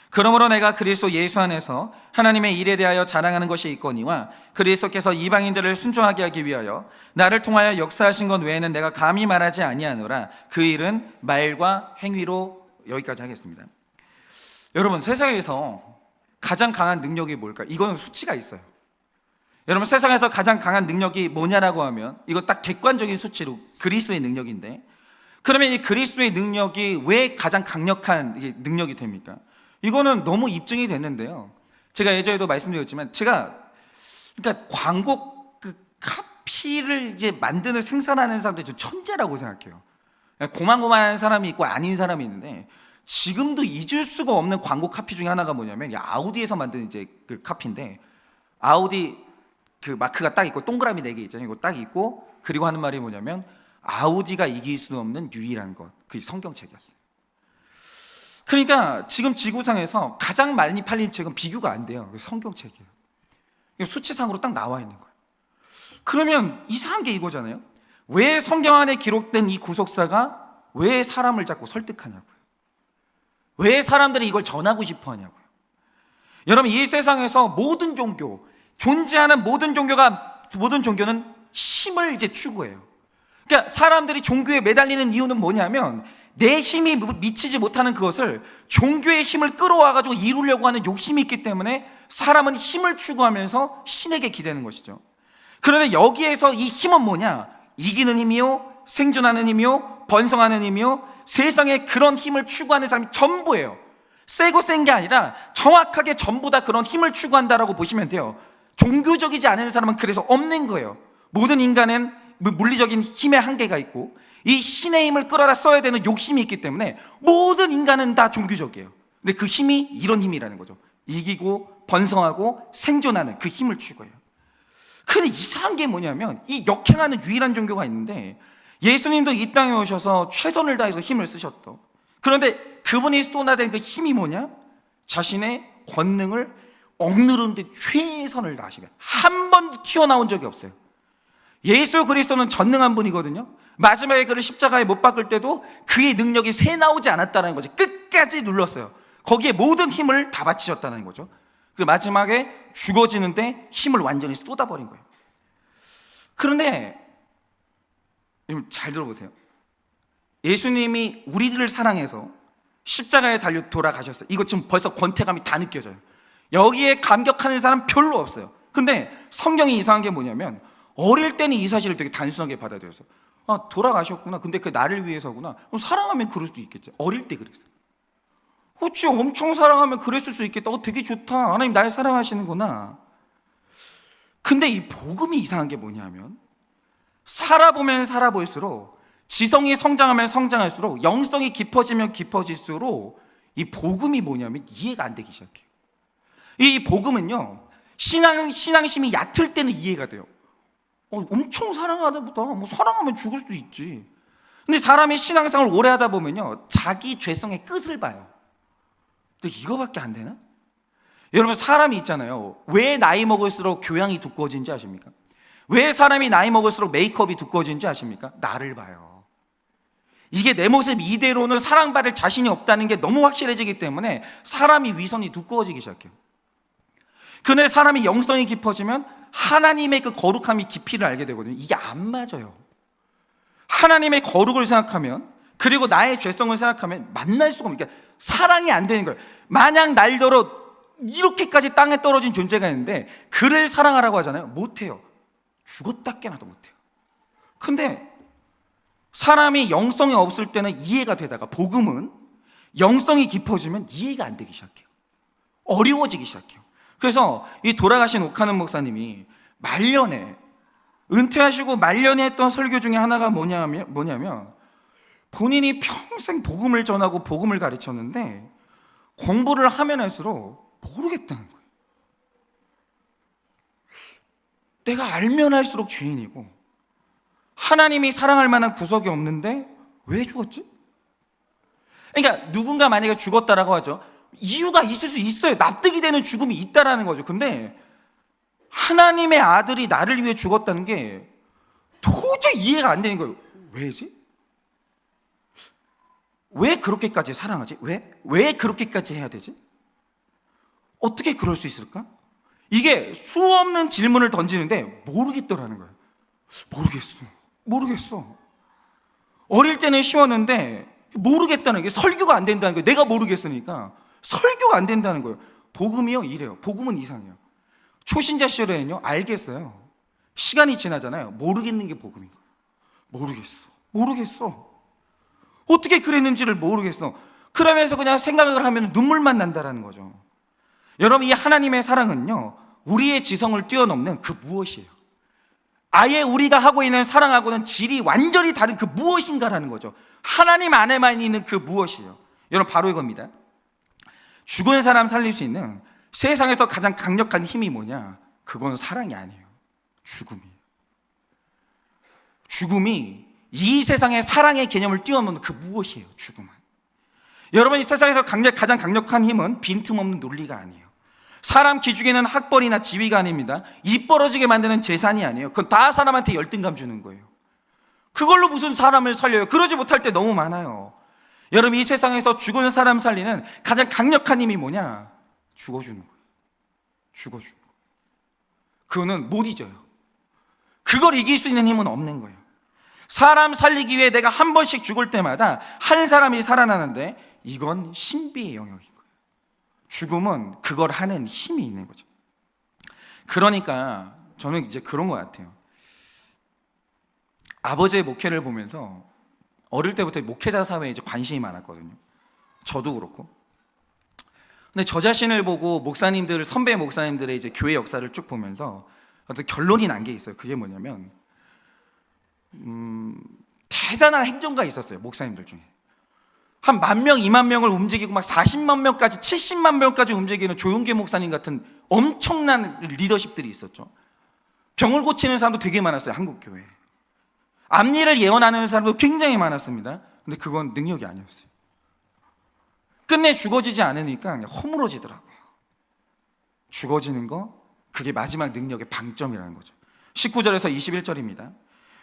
그러므로 내가 그리스도 예수 안에서 하나님의 일에 대하여 자랑하는 것이 있거니와 그리스도께서 이방인들을 순종하게 하기 위하여 나를 통하여 역사하신 것 외에는 내가 감히 말하지 아니하노라. 그 일은 말과 행위로. 여기까지 하겠습니다. 여러분, 세상에서 가장 강한 능력이 뭘까? 이거는 수치가 있어요. 여러분, 세상에서 가장 강한 능력이 뭐냐라고 하면 이거 딱 객관적인 수치로 그리스도의 능력인데, 그러면 이 그리스도의 능력이 왜 가장 강력한 능력이 됩니까? 이거는 너무 입증이 됐는데요. 제가 예전에도 말씀드렸지만, 그러니까 광고 카피를 이제 만드는 생산하는 사람들이 좀 천재라고 생각해요. 고만고만한 사람이 있고 아닌 사람이 있는데, 지금도 잊을 수가 없는 광고 카피 중에 하나가 뭐냐면 아우디에서 만든 이제 그 카피인데, 아우디 그 마크가 딱 있고 동그라미 4개 있잖아요. 이거 딱 있고, 그리고 하는 말이 뭐냐면 아우디가 이길 수 없는 유일한 것, 그게 성경책이었어요. 그러니까 지금 지구상에서 가장 많이 팔린 책은 비교가 안 돼요. 성경책이에요. 수치상으로 딱 나와 있는 거예요. 그러면 이상한 게 이거잖아요. 왜 성경 안에 기록된 이 구속사가 왜 사람을 자꾸 설득하냐고요. 왜 사람들이 이걸 전하고 싶어 하냐고요. 여러분, 이 세상에서 모든 종교, 존재하는 모든 종교는 힘을 이제 추구해요. 그러니까 사람들이 종교에 매달리는 이유는 뭐냐면 내 힘이 미치지 못하는 그것을 종교의 힘을 끌어와가지고 이루려고 하는 욕심이 있기 때문에 사람은 힘을 추구하면서 신에게 기대는 것이죠. 그런데 여기에서 이 힘은 뭐냐? 이기는 힘이요, 생존하는 힘이요, 번성하는 힘이요, 세상에 그런 힘을 추구하는 사람이 전부예요. 세고 센 게 아니라 정확하게 전부 다 그런 힘을 추구한다라고 보시면 돼요. 종교적이지 않은 사람은 그래서 없는 거예요. 모든 인간은 물리적인 힘의 한계가 있고 이 신의 힘을 끌어다 써야 되는 욕심이 있기 때문에 모든 인간은 다 종교적이에요. 근데 그 힘이 이런 힘이라는 거죠. 이기고 번성하고 생존하는 그 힘을 추구해요. 근데 이상한 게 뭐냐면 이 역행하는 유일한 종교가 있는데 예수님도 이 땅에 오셔서 최선을 다해서 힘을 쓰셨다. 그런데 그분이 쏟아낸 그 힘이 뭐냐? 자신의 권능을 억누르는 데 최선을 다하시고 한 번도 튀어나온 적이 없어요. 예수 그리스도는 전능한 분이거든요. 마지막에 그를 십자가에 못 박을 때도 그의 능력이 새 나오지 않았다는 거죠. 끝까지 눌렀어요. 거기에 모든 힘을 다 바치셨다는 거죠. 그리고 마지막에 죽어지는데 힘을 완전히 쏟아버린 거예요. 그런데 여러분 잘 들어보세요. 예수님이 우리들을 사랑해서 십자가에 달려 돌아가셨어요. 이거 지금 벌써 권태감이 다 느껴져요. 여기에 감격하는 사람 별로 없어요. 근데 성경이 이상한 게 뭐냐면 어릴 때는 이 사실을 되게 단순하게 받아들였어요. 아, 돌아가셨구나. 근데 그 나를 위해서구나. 그럼 사랑하면 그럴 수도 있겠죠. 어릴 때 그랬어요. 그렇지, 엄청 사랑하면 그랬을 수 있겠다. 되게 좋다. 하나님 날 사랑하시는구나. 근데 이 복음이 이상한 게 뭐냐면 살아보면 살아볼수록 지성이 성장하면 성장할수록 영성이 깊어지면 깊어질수록 이 복음이 뭐냐면 이해가 안 되기 시작해요. 이 복음은요, 신앙심이 얕을 때는 이해가 돼요. 엄청 사랑하다 보다 뭐 사랑하면 죽을 수도 있지. 근데 사람이 신앙생활을 오래 하다 보면요 자기 죄성의 끝을 봐요. 근데 이거밖에 안 되나? 여러분 사람이 있잖아요. 왜 나이 먹을수록 교양이 두꺼워지는지 아십니까? 왜 사람이 나이 먹을수록 메이크업이 두꺼워지는지 아십니까? 나를 봐요. 이게 내 모습 이대로는 사랑받을 자신이 없다는 게 너무 확실해지기 때문에 사람이 위선이 두꺼워지기 시작해요. 그런데 사람이 영성이 깊어지면 하나님의 그 거룩함이 깊이를 알게 되거든요. 이게 안 맞아요. 하나님의 거룩을 생각하면 그리고 나의 죄성을 생각하면 만날 수가 없는, 그러니까 사랑이 안 되는 거예요. 만약 날더러 이렇게까지 땅에 떨어진 존재가 있는데 그를 사랑하라고 하잖아요. 못해요. 죽었다 깨나도 못해요. 근데 사람이 영성이 없을 때는 이해가 되다가 복음은 영성이 깊어지면 이해가 안 되기 시작해요. 어려워지기 시작해요. 그래서 이 돌아가신 오카는 목사님이 말년에 은퇴하시고 말년에 했던 설교 중에 하나가 뭐냐면 본인이 평생 복음을 전하고 복음을 가르쳤는데 공부를 하면 할수록 모르겠다는 거예요. 내가 알면 할수록 죄인이고 하나님이 사랑할 만한 구석이 없는데 왜 죽었지? 그러니까 누군가 만약에 죽었다라고 하죠. 이유가 있을 수 있어요. 납득이 되는 죽음이 있다라는 거죠. 근데 하나님의 아들이 나를 위해 죽었다는 게 도저히 이해가 안 되는 거예요. 왜지? 왜 그렇게까지 사랑하지? 왜 그렇게까지 해야 되지? 어떻게 그럴 수 있을까? 이게 수없는 질문을 던지는데 모르겠더라는 거예요. 모르겠어. 어릴 때는 쉬웠는데 모르겠다는 게 설교가 안 된다는 거예요. 내가 모르겠으니까 설교가 안 된다는 거예요. 복음이요 이래요. 복음은 이상해요. 초신자 시절에는요 알겠어요. 시간이 지나잖아요. 모르겠는 게 복음인 거예요. 모르겠어. 어떻게 그랬는지를 모르겠어. 그러면서 그냥 생각을 하면 눈물만 난다라는 거죠. 여러분 이 하나님의 사랑은요 우리의 지성을 뛰어넘는 그 무엇이에요. 아예 우리가 하고 있는 사랑하고는 질이 완전히 다른 그 무엇인가라는 거죠. 하나님 안에만 있는 그 무엇이에요. 여러분 바로 이겁니다. 죽은 사람 살릴 수 있는 세상에서 가장 강력한 힘이 뭐냐? 그건 사랑이 아니에요. 죽음이 이 세상의 사랑의 개념을 뛰어넘는 그 무엇이에요. 죽음은. 여러분 이 세상에서 가장 강력한 힘은 빈틈없는 논리가 아니에요. 사람 기죽이는 학벌이나 지위가 아닙니다. 입 벌어지게 만드는 재산이 아니에요. 그건 다 사람한테 열등감 주는 거예요. 그걸로 무슨 사람을 살려요? 그러지 못할 때 너무 많아요. 여러분 이 세상에서 죽은 사람 살리는 가장 강력한 힘이 뭐냐? 죽어주는 거예요. 그거는 못 잊어요. 그걸 이길 수 있는 힘은 없는 거예요. 사람 살리기 위해 내가 한 번씩 죽을 때마다 한 사람이 살아나는데 이건 신비의 영역인 거예요. 죽음은 그걸 하는 힘이 있는 거죠. 그러니까 저는 이제 그런 것 같아요. 아버지의 목회를 보면서 어릴 때부터 목회자 사회에 이제 관심이 많았거든요. 저도 그렇고. 근데 저 자신을 보고 목사님들, 선배 목사님들의 이제 교회 역사를 쭉 보면서 어떤 결론이 난 게 있어요. 그게 뭐냐면 대단한 행정가 있었어요. 목사님들 중에 한 10,000명, 20,000명을 움직이고 막 40만 명까지 70만 명까지 움직이는 조용계 목사님 같은 엄청난 리더십들이 있었죠. 병을 고치는 사람도 되게 많았어요. 한국 교회에. 앞일을 예언하는 사람도 굉장히 많았습니다. 근데 그건 능력이 아니었어요. 끝내 죽어지지 않으니까 그냥 허물어지더라고요. 죽어지는 거, 그게 마지막 능력의 방점이라는 거죠. 19절에서 21절입니다.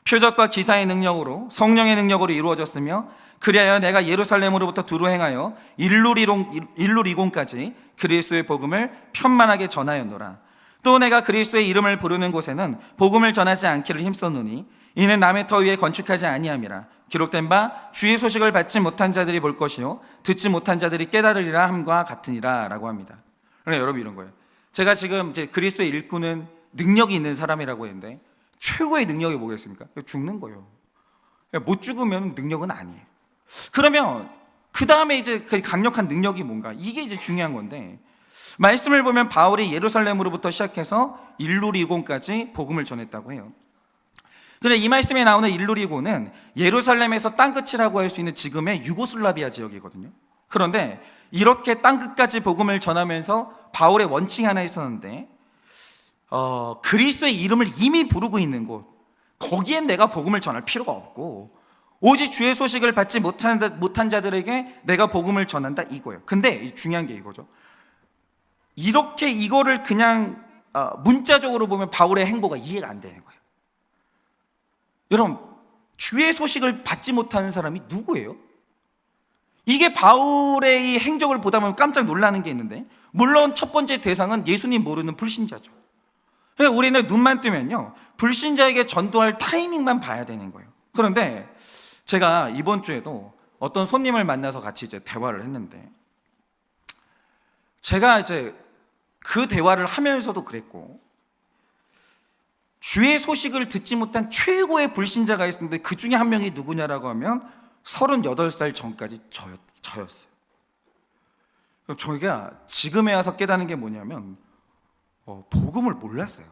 표적과 기사의 능력으로, 성령의 능력으로 이루어졌으며 그리하여 내가 예루살렘으로부터 두루 행하여 일루리곤까지 그리스도의 복음을 편만하게 전하였노라. 또 내가 그리스도의 이름을 부르는 곳에는 복음을 전하지 않기를 힘썼노니 이는 남의 터 위에 건축하지 아니함이라. 기록된 바 주의 소식을 받지 못한 자들이 볼 것이요 듣지 못한 자들이 깨달으리라 함과 같으니라 라고 합니다. 그러니까 여러분 이런 거예요. 제가 지금 이제 그리스도의 일꾼은 능력이 있는 사람이라고 했는데 최고의 능력이 뭐겠습니까? 죽는 거예요. 못 죽으면 능력은 아니에요. 그러면 그 다음에 이제 그 강력한 능력이 뭔가, 이게 이제 중요한 건데, 말씀을 보면 바울이 예루살렘으로부터 시작해서 일루리곤까지 복음을 전했다고 해요. 근데 이 말씀에 나오는 일루리곤은 예루살렘에서 땅끝이라고 할 수 있는 지금의 유고슬라비아 지역이거든요. 그런데 이렇게 땅끝까지 복음을 전하면서 바울의 원칙이 하나 있었는데, 그리스도의 이름을 이미 부르고 있는 곳, 거기엔 내가 복음을 전할 필요가 없고 오직 주의 소식을 받지 못한 자들에게 내가 복음을 전한다, 이거예요. 근데 중요한 게 이거죠. 이렇게 이거를 그냥 문자적으로 보면 바울의 행보가 이해가 안 되는 거예요. 여러분, 주의 소식을 받지 못하는 사람이 누구예요? 이게 바울의 이 행적을 보다 보면 깜짝 놀라는 게 있는데, 물론 첫 번째 대상은 예수님 모르는 불신자죠. 우리는 눈만 뜨면요, 불신자에게 전도할 타이밍만 봐야 되는 거예요. 그런데 제가 이번 주에도 어떤 손님을 만나서 같이 이제 대화를 했는데, 제가 이제 그 대화를 하면서도 그랬고, 주의 소식을 듣지 못한 최고의 불신자가 있었는데 그 중에 한 명이 누구냐라고 하면 38살 전까지 저였어요. 저희가 지금에 와서 깨닫는 게 뭐냐면 복음을 몰랐어요.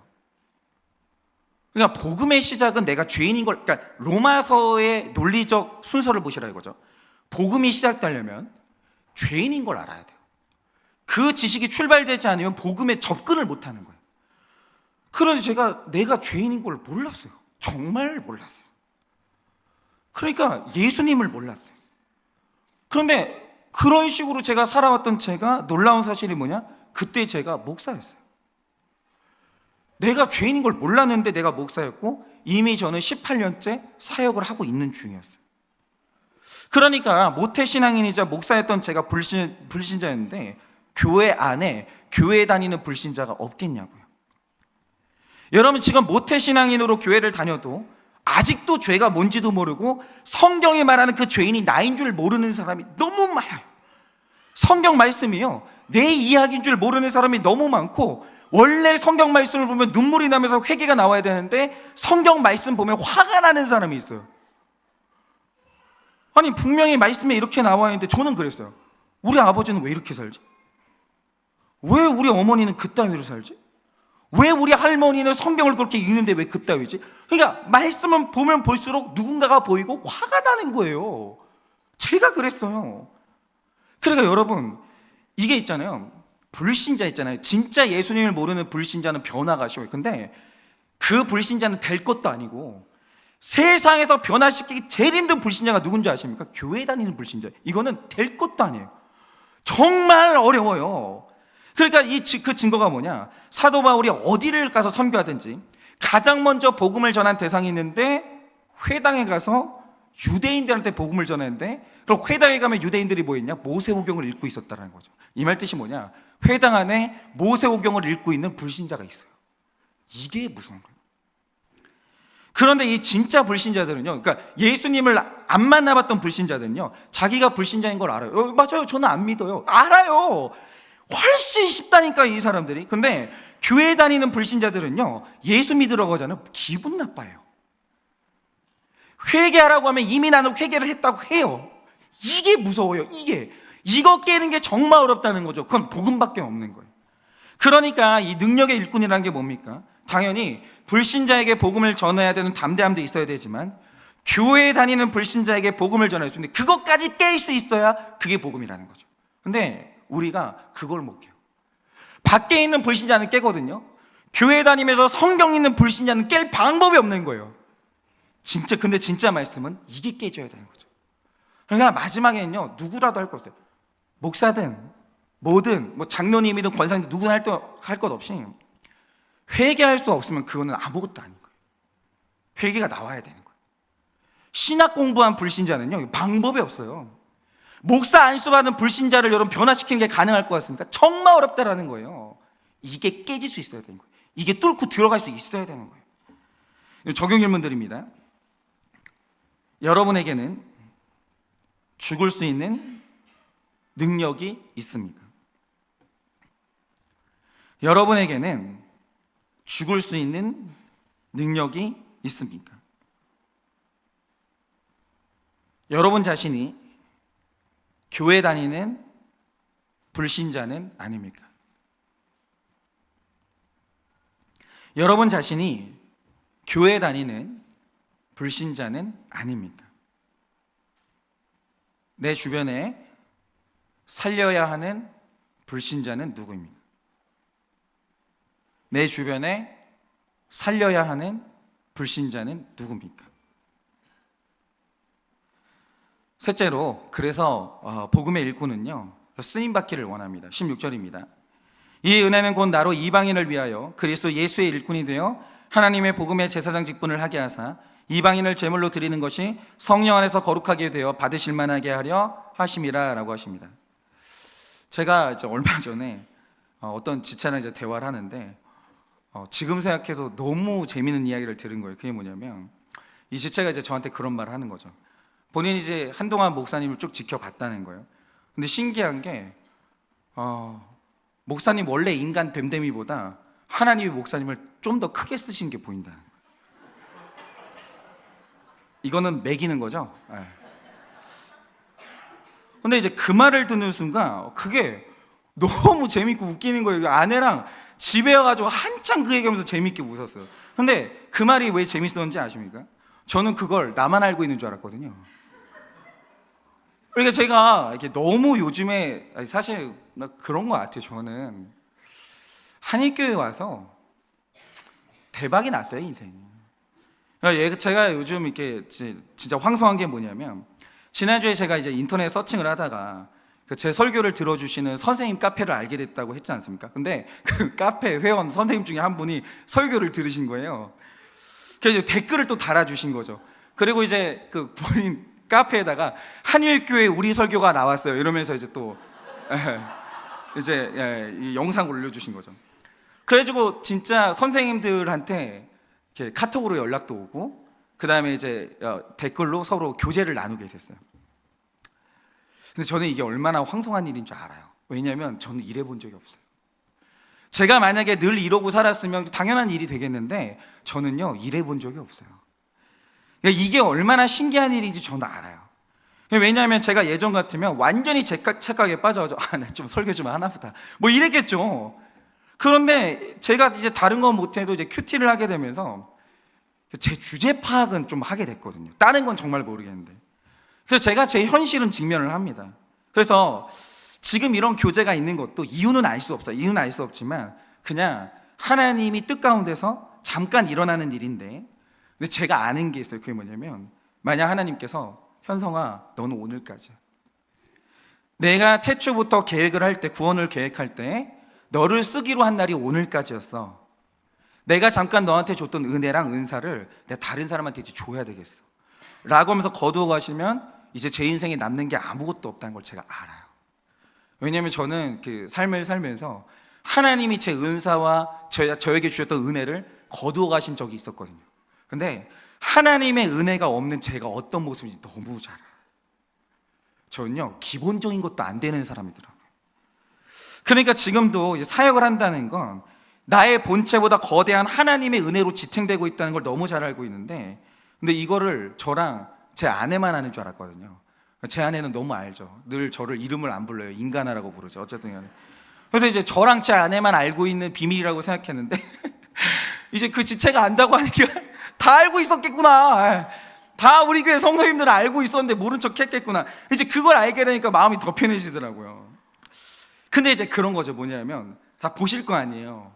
그러니까 복음의 시작은 내가 죄인인 걸, 그러니까 로마서의 논리적 순서를 보시라 이거죠. 복음이 시작되려면 죄인인 걸 알아야 돼요. 그 지식이 출발되지 않으면 복음에 접근을 못하는 거예요. 그런데 제가 내가 죄인인 걸 몰랐어요. 정말 몰랐어요. 그러니까 예수님을 몰랐어요. 그런데 그런 식으로 제가 살아왔던 제가 놀라운 사실이 뭐냐? 그때 제가 목사였어요. 내가 죄인인 걸 몰랐는데 내가 목사였고 이미 저는 18년째 사역을 하고 있는 중이었어요. 그러니까 모태신앙인이자 목사였던 제가 불신자였는데 교회 안에 교회 다니는 불신자가 없겠냐고요. 여러분, 지금 모태신앙인으로 교회를 다녀도 아직도 죄가 뭔지도 모르고 성경이 말하는 그 죄인이 나인 줄 모르는 사람이 너무 많아요. 성경 말씀이요, 내 이야기인 줄 모르는 사람이 너무 많고, 원래 성경 말씀을 보면 눈물이 나면서 회개가 나와야 되는데 성경 말씀 보면 화가 나는 사람이 있어요. 아니, 분명히 말씀에 이렇게 나와 있는데 저는 그랬어요. 우리 아버지는 왜 이렇게 살지? 왜 우리 어머니는 그따위로 살지? 왜 우리 할머니는 성경을 그렇게 읽는데 왜 그따위지? 그러니까 말씀은 보면 볼수록 누군가가 보이고 화가 나는 거예요. 제가 그랬어요. 그러니까 여러분, 이게 있잖아요, 불신자 있잖아요. 진짜 예수님을 모르는 불신자는 변화가 쉬워요. 근데 그 불신자는 될 것도 아니고, 세상에서 변화시키기 제일 힘든 불신자가 누군지 아십니까? 교회 다니는 불신자. 이거는 될 것도 아니에요. 정말 어려워요. 그러니까 그 증거가 뭐냐? 사도 바울이 어디를 가서 선교하든지 가장 먼저 복음을 전한 대상이 있는데, 회당에 가서 유대인들한테 복음을 전했는데, 그럼 회당에 가면 유대인들이 뭐 있냐? 모세오경을 읽고 있었다는 거죠. 이 말 뜻이 뭐냐? 회당 안에 모세오경을 읽고 있는 불신자가 있어요. 이게 무서운 거예요. 그런데 이 진짜 불신자들은요, 그러니까 예수님을 안 만나봤던 불신자들은요, 자기가 불신자인 걸 알아요. 맞아요, 저는 안 믿어요. 알아요. 훨씬 쉽다니까 이 사람들이. 근데 교회 다니는 불신자들은요, 예수 믿으러 가잖아요, 기분 나빠요. 회개하라고 하면 이미 나는 회개를 했다고 해요. 이게 무서워요. 이거 깨는 게 정말 어렵다는 거죠. 그건 복음밖에 없는 거예요. 그러니까 이 능력의 일꾼이라는 게 뭡니까? 당연히 불신자에게 복음을 전해야 되는 담대함도 있어야 되지만 교회에 다니는 불신자에게 복음을 전할 수 있는데 그것까지 깰 수 있어야 그게 복음이라는 거죠. 근데 우리가 그걸 못 깨요. 밖에 있는 불신자는 깨거든요. 교회 다니면서 성경 있는 불신자는 깰 방법이 없는 거예요. 근데 진짜 말씀은 이게 깨져야 되는 거죠. 그러니까 마지막에는요, 누구라도 할 거 없어요. 목사든 뭐든 뭐 장로님이든 권사님이든 누구나 할 것 없이 회개할 수 없으면 그거는 아무것도 아닌 거예요. 회개가 나와야 되는 거예요. 신학 공부한 불신자는요, 방법이 없어요. 목사 안수받은 불신자를 여러분 변화시키는 게 가능할 것 같습니까? 정말 어렵다라는 거예요. 이게 깨질 수 있어야 되는 거예요. 이게 뚫고 들어갈 수 있어야 되는 거예요. 적용 질문드립니다. 여러분에게는 죽을 수 있는 능력이 있습니까? 여러분에게는 죽을 수 있는 능력이 있습니까? 여러분 자신이 교회 다니는 불신자는 아닙니까? 여러분 자신이 교회 다니는 불신자는 아닙니까? 내 주변에 살려야 하는 불신자는 누구입니까? 내 주변에 살려야 하는 불신자는 누굽니까? 셋째로, 그래서 복음의 일꾼은요, 쓰임받기를 원합니다. 16절입니다. 이 은혜는 곧 나로 이방인을 위하여 그리스도 예수의 일꾼이 되어 하나님의 복음의 제사장 직분을 하게 하사 이방인을 제물로 드리는 것이 성령 안에서 거룩하게 되어 받으실 만하게 하려 하심이라 라고 하십니다. 제가 이제 얼마 전에 어떤 지체랑 이제 대화를 하는데 지금 생각해도 너무 재미있는 이야기를 들은 거예요. 그게 뭐냐면 이 지체가 이제 저한테 그런 말을 하는 거죠. 본인이 이제 한동안 목사님을 쭉 지켜봤다는 거예요. 근데 신기한 게 목사님 원래 인간 됨됨이보다 하나님이 목사님을 좀 더 크게 쓰신 게 보인다는 거예요. 이거는 매기는 거죠. 네. 근데 이제 그 말을 듣는 순간 그게 너무 재밌고 웃기는 거예요. 아내랑 집에 와가지고 한참 그 얘기하면서 재밌게 웃었어요. 근데 그 말이 왜 재밌었는지 아십니까? 저는 그걸 나만 알고 있는 줄 알았거든요. 그러니까 제가 이렇게 너무 요즘에 사실 그런 것 같아요. 저는 한일교회 와서 대박이 났어요, 인생이. 그러니까 제가 요즘 이렇게 진짜 황송한 게 뭐냐면 지난주에 제가 이제 인터넷 서칭을 하다가 제 설교를 들어주시는 선생님 카페를 알게 됐다고 했지 않습니까? 근데 그 카페 회원 선생님 중에 한 분이 설교를 들으신 거예요. 그래서 댓글을 또 달아주신 거죠. 그리고 이제 그 본인 카페에다가 한일교회 우리 설교가 나왔어요 이러면서 이제 또 이 영상을 올려주신 거죠. 그래가지고 진짜 선생님들한테 이렇게 카톡으로 연락도 오고 그 다음에 이제 댓글로 서로 교제를 나누게 됐어요. 근데 저는 이게 얼마나 황송한 일인 줄 알아요. 왜냐하면 저는 일해본 적이 없어요. 제가 만약에 늘 이러고 살았으면 당연한 일이 되겠는데 저는요 일해본 적이 없어요. 이게 얼마나 신기한 일인지 저는 알아요. 왜냐하면 제가 예전 같으면 완전히 제 착각에 빠져가지고 나 좀 설교 좀 하나 보다 뭐 이랬겠죠. 그런데 제가 이제 다른 건 못해도 이제 큐티를 하게 되면서 제 주제 파악은 좀 하게 됐거든요. 다른 건 정말 모르겠는데. 그래서 제가 제 현실은 직면을 합니다. 그래서 지금 이런 교제가 있는 것도 이유는 알 수 없어요. 이유는 알 수 없지만 그냥 하나님이 뜻 가운데서 잠깐 일어나는 일인데, 근데 제가 아는 게 있어요. 그게 뭐냐면 만약 하나님께서 현성아 너는 오늘까지야, 내가 태초부터 계획을 할 때, 구원을 계획할 때 너를 쓰기로 한 날이 오늘까지였어. 내가 잠깐 너한테 줬던 은혜랑 은사를 내가 다른 사람한테 이제 줘야 되겠어 라고 하면서 거두어 가시면 이제 제 인생에 남는 게 아무것도 없다는 걸 제가 알아요. 왜냐하면 저는 그 삶을 살면서 하나님이 제 은사와 저에게 주셨던 은혜를 거두어 가신 적이 있었거든요. 근데 하나님의 은혜가 없는 제가 어떤 모습인지 너무 잘 알아요. 저는요, 기본적인 것도 안 되는 사람이더라고요. 그러니까 지금도 사역을 한다는 건 나의 본체보다 거대한 하나님의 은혜로 지탱되고 있다는 걸 너무 잘 알고 있는데, 근데 이거를 저랑 제 아내만 아는 줄 알았거든요. 제 아내는 너무 알죠. 늘 저를 이름을 안 불러요. 인간아라고 부르죠. 어쨌든 간에. 그래서 이제 저랑 제 아내만 알고 있는 비밀이라고 생각했는데 이제 그 지체가 안다고 하니까 다 알고 있었겠구나. 다 우리 교회 성도님들은 알고 있었는데 모른 척 했겠구나. 이제 그걸 알게 되니까 마음이 더 편해지더라고요. 근데 이제 그런 거죠. 뭐냐면 다 보실 거 아니에요.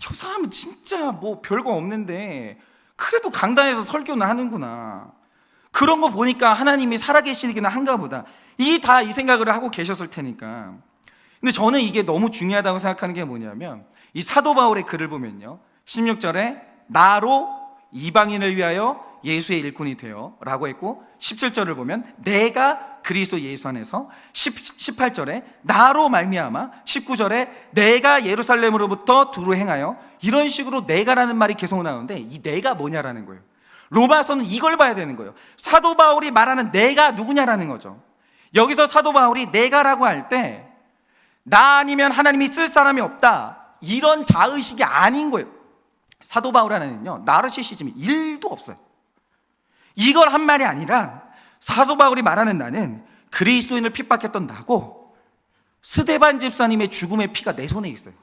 저 사람은 진짜 뭐 별거 없는데 그래도 강단에서 설교는 하는구나. 그런 거 보니까 하나님이 살아계시기는 한가 보다. 이 생각을 하고 계셨을 테니까. 근데 저는 이게 너무 중요하다고 생각하는 게 뭐냐면, 이 사도 바울의 글을 보면요, 16절에 나로 이방인을 위하여 예수의 일꾼이 되어 라고 했고, 17절을 보면 내가 그리스도 예수 안에서, 18절에 나로 말미암아, 19절에 내가 예루살렘으로부터 두루 행하여, 이런 식으로 내가라는 말이 계속 나오는데 이 내가 뭐냐라는 거예요. 로마서는 이걸 봐야 되는 거예요. 사도 바울이 말하는 내가 누구냐라는 거죠. 여기서 사도 바울이 내가라고 할 때 나 아니면 하나님이 쓸 사람이 없다, 이런 자의식이 아닌 거예요. 사도 바울 안에는요, 나르시시즘이 1도 없어요. 이걸 한 말이 아니라 사도 바울이 말하는 나는 그리스도인을 핍박했던 나고, 스데반 집사님의 죽음의 피가 내 손에 있어요.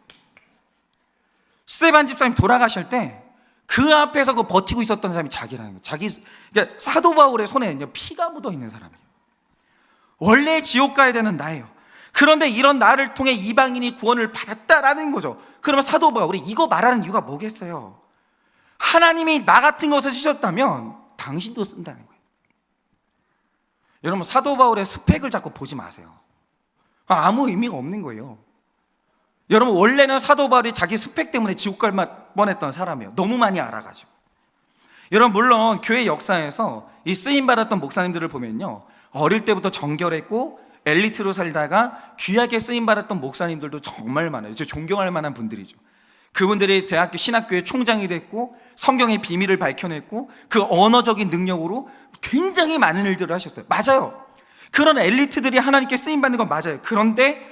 스데반 집사님 돌아가실 때 그 앞에서 그 버티고 있었던 사람이 자기라는 거예요. 그러니까 사도 바울의 손에는요, 피가 묻어 있는 사람이에요. 원래 지옥 가야 되는 나예요. 그런데 이런 나를 통해 이방인이 구원을 받았다라는 거죠. 그러면 사도 바울이 이거 말하는 이유가 뭐겠어요? 하나님이 나 같은 것을 쓰셨다면 당신도 쓴다는 거예요. 여러분, 사도 바울의 스펙을 자꾸 보지 마세요. 아무 의미가 없는 거예요. 여러분, 원래는 사도 바울이 자기 스펙 때문에 지옥 갈 뻔했던 사람이에요. 너무 많이 알아가지고. 여러분, 물론 교회 역사에서 이 쓰임받았던 목사님들을 보면요, 어릴 때부터 정결했고 엘리트로 살다가 귀하게 쓰임받았던 목사님들도 정말 많아요. 진짜 존경할 만한 분들이죠. 그분들이 대학교 신학교의 총장이 됐고 성경의 비밀을 밝혀냈고 그 언어적인 능력으로 굉장히 많은 일들을 하셨어요. 맞아요. 그런 엘리트들이 하나님께 쓰임받는 건 맞아요. 그런데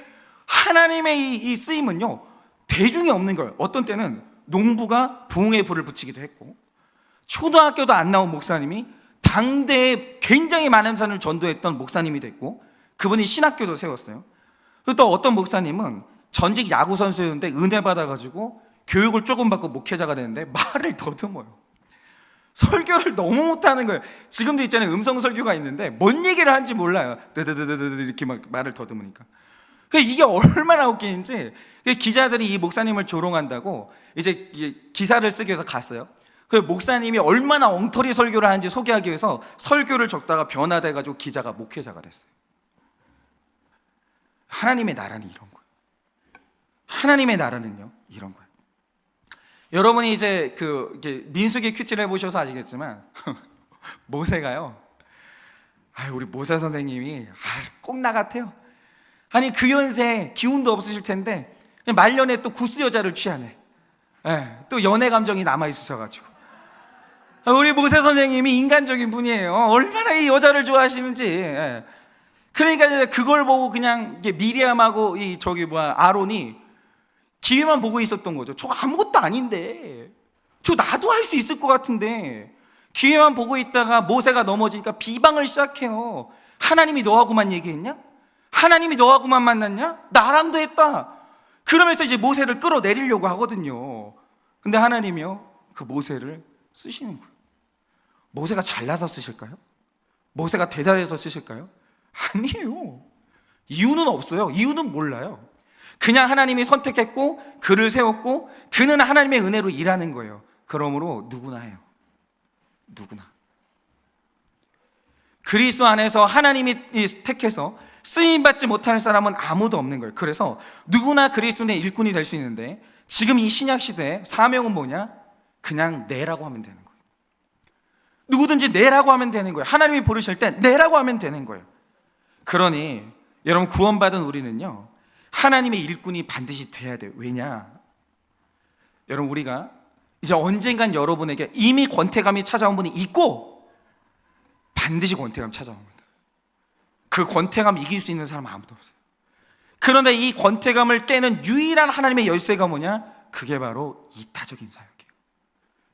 하나님의 이 쓰임은요, 대중이 없는 거예요. 어떤 때는 농부가 부흥의 불을 붙이기도 했고, 초등학교도 안 나온 목사님이 당대에 굉장히 많은 사람을 전도했던 목사님이 됐고, 그분이 신학교도 세웠어요. 그리고 또 어떤 목사님은 전직 야구 선수였는데 은혜 받아가지고 교육을 조금 받고 목회자가 되는데 말을 더듬어요. 설교를 너무 못하는 거예요. 지금도 있잖아요, 음성 설교가 있는데 뭔 얘기를 하는지 몰라요. 드드드드드 이렇게 막 말을 더듬으니까. 이게 얼마나 웃기는지, 기자들이 이 목사님을 조롱한다고 이제 기사를 쓰기 위해서 갔어요. 그 목사님이 얼마나 엉터리 설교를 하는지 소개하기 위해서 설교를 적다가 변화돼가지고 기자가 목회자가 됐어요. 하나님의 나라는 이런 거예요. 하나님의 나라는요, 이런 거예요. 여러분이 이제 민수기 큐티를 해보셔서 아시겠지만 모세가요, 우리 모세 선생님이 꼭 나 같아요. 아니, 그 연세에 기운도 없으실 텐데 말년에 또 구스 여자를 취하네. 또 연애 감정이 남아 있으셔가지고, 우리 모세 선생님이 인간적인 분이에요. 얼마나 이 여자를 좋아하시는지. 그러니까 이제 그걸 보고 그냥 미리암하고 아론이 기회만 보고 있었던 거죠. 저거 아무것도 아닌데, 저 나도 할 수 있을 것 같은데. 기회만 보고 있다가 모세가 넘어지니까 비방을 시작해요. 하나님이 너하고만 얘기했냐? 하나님이 너하고만 만났냐? 나랑도 했다. 그러면서 이제 모세를 끌어내리려고 하거든요. 근데 하나님이요, 그 모세를 쓰시는 거예요. 모세가 잘나서 쓰실까요? 모세가 대단해서 쓰실까요? 아니에요. 이유는 없어요. 이유는 몰라요. 그냥 하나님이 선택했고 그를 세웠고 그는 하나님의 은혜로 일하는 거예요. 그러므로 누구나 해요. 누구나. 그리스도 안에서 하나님이 택해서 쓰임받지 못할 사람은 아무도 없는 거예요. 그래서 누구나 그리스도의 일꾼이 될 수 있는데, 지금 이 신약 시대의 사명은 뭐냐? 그냥 내라고 하면 되는 거예요. 누구든지 내라고 하면 되는 거예요. 하나님이 부르실 때 내라고 하면 되는 거예요. 그러니 여러분, 구원받은 우리는요, 하나님의 일꾼이 반드시 돼야 돼요. 왜냐? 여러분, 우리가 이제 언젠간 여러분에게 이미 권태감이 찾아온 분이 있고 반드시 권태감 찾아옵니다. 그 권태감 이길 수 있는 사람 아무도 없어요. 그런데 이 권태감을 깨는 유일한 하나님의 열쇠가 뭐냐? 그게 바로 이타적인 사역이에요.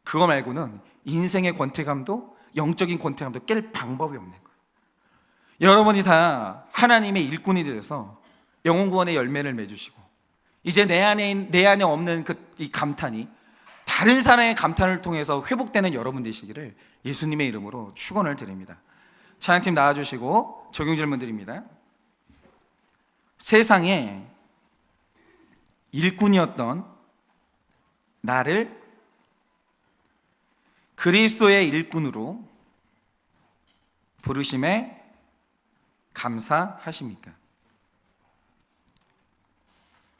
그거 말고는 인생의 권태감도 영적인 권태감도 깰 방법이 없는 거예요. 여러분이 다 하나님의 일꾼이 되어서 영혼구원의 열매를 맺으시고 이제 내 안에 없는 이 감탄이 다른 사람의 감탄을 통해서 회복되는 여러분 되시기를 예수님의 이름으로 축원을 드립니다. 찬양팀 나와주시고 적용 질문 드립니다. 세상에 일꾼이었던 나를 그리스도의 일꾼으로 부르심에 감사하십니까?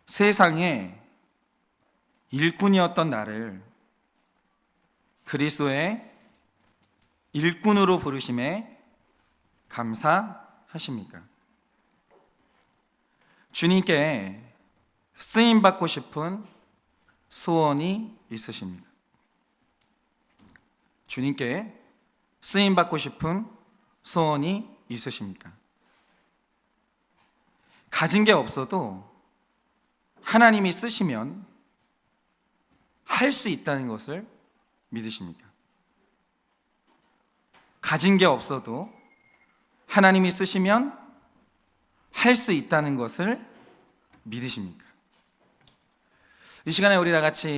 세상에 일꾼이었던 나를 그리스도의 일꾼으로 부르심에 감사하십니까? 주님께 쓰임 받고 싶은 소원이 있으십니까? 주님께 쓰임 받고 싶은 소원이 있으십니까? 가진 게 없어도 하나님이 쓰시면 할 수 있다는 것을 믿으십니까? 가진 게 없어도 하나님이 쓰시면 할 수 있다는 것을 믿으십니까? 이 시간에 우리 다 같이